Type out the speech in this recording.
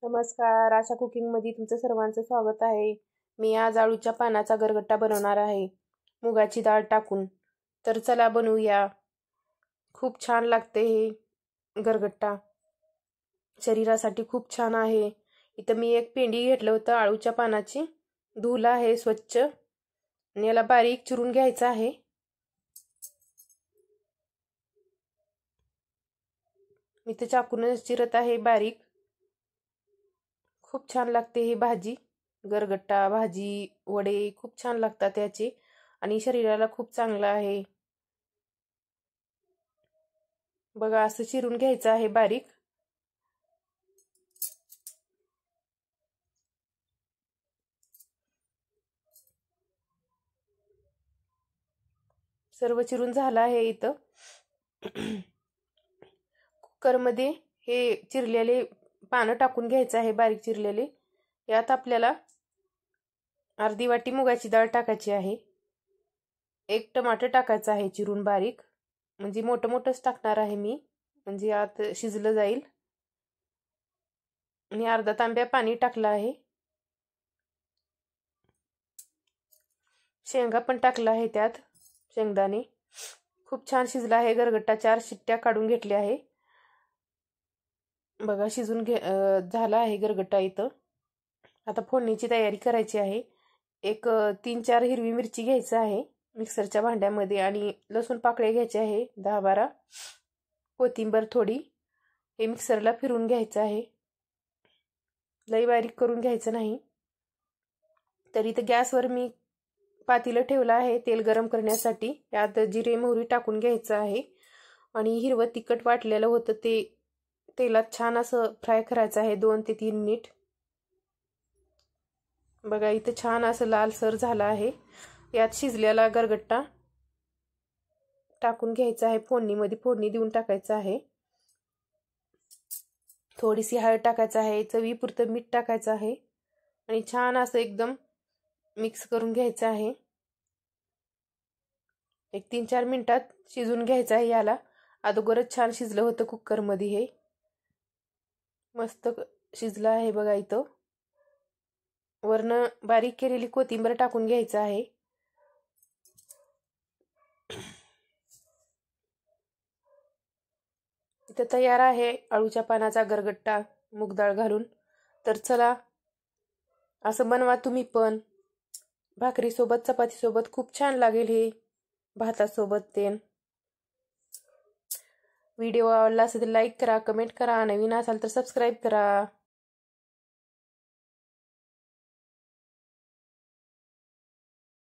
नमस्कार, आशा कुकिंगमध्ये तुमचं सर्वांचं स्वागत आहे. मी आज आळूच्या पानाचा गरगट्टा बनवणार आहे, मुगाची डाळ टाकून. तर चला बनवूया. खूप छान लागते हे गरगट्टा. शरीरासाठी खूप छान आहे. इथं मी एक पेंडी घेतलं होतं आळूच्या पानाची, धुवलं आहे स्वच्छ आणि याला बारीक चिरून घ्यायचं आहे. मी तर चाकूनच चिरत आहे बारीक. खूप छान लागते ही भाजी. गरगट्टा भाजी वडे खूप छान लागतात याचे आणि शरीराला खूप चांगलं आहे. बघा, असं चिरून घ्यायचं आहे बारीक. सर्व चिरून झालं आहे. इथं कुकरमध्ये हे चिरलेले पानं टाकून घ्यायचं आहे बारीक चिरलेले. यात आपल्याला अर्धी वाटी मुगाची डाळ टाकायची आहे. एक टमाटर टाकायचं आहे चिरून बारीक, म्हणजे मोठं मोठंच टाकणार आहे मी, म्हणजे यात शिजलं जाईल. आणि अर्धा तांब्या पाणी टाकलं आहे. शेंगा पण टाकला आहे त्यात, शेंगदाणे. खूप छान शिजला आहे गरगट्टा. 4 शिट्ट्या काढून घेतल्या आहे. बघा, शिजून झाला आहे गरगट्टा इथं. आता फोडणीची तयारी करायची आहे. एक 3-4 हिरवी मिरची घ्यायचं आहे मिक्सरच्या भांड्यामध्ये आणि लसूण पाकळ्या घ्यायचे आहे 10-12. कोथिंबीर थोडी. हे मिक्सरला फिरून घ्यायचं आहे, लई बारीक करून घ्यायचं नाही. तरी तर गॅसवर मी पातेलं ठेवलं आहे तेल गरम करण्यासाठी. यात जिरे मोहरी टाकून घ्यायचं आहे आणि हिरवं तिखट वाटलेलं होतं ते तेलात छान असं फ्राय करायचं आहे 2 ते 3 मिनिट. बघा, इथं छान असं लालसर झालं आहे. यात शिजलेला गरगट्टा टाकून घ्यायचा आहे. फोडणीमध्ये फोडणी देऊन टाकायचं आहे. थोडीशी हळद टाकायचं आहे, चवीपुरतं मीठ टाकायचं आहे आणि छान असं एकदम मिक्स करून घ्यायचं आहे. एक 3-4 मिनिटात शिजून घ्यायचं आहे याला. अगोदरच छान शिजलं होतं कुकरमध्ये. हे मस्त शिजलं आहे बघा. इथं वरनं बारीक केलेली कोथिंबीर टाकून घ्यायचं आहे. इथं तयार आहे आळूच्या पानाचा गरगट्टा मूगडाळ घालून. तर चला, असं बनवा तुम्ही पण. भाकरीसोबत चपातीसोबत खूप छान लागेल हे, भातासोबत तेन. व्हिडिओ आवडला असेल तर लाईक करा, कमेंट करा, नवीन असाल तर सबस्क्राईब करा.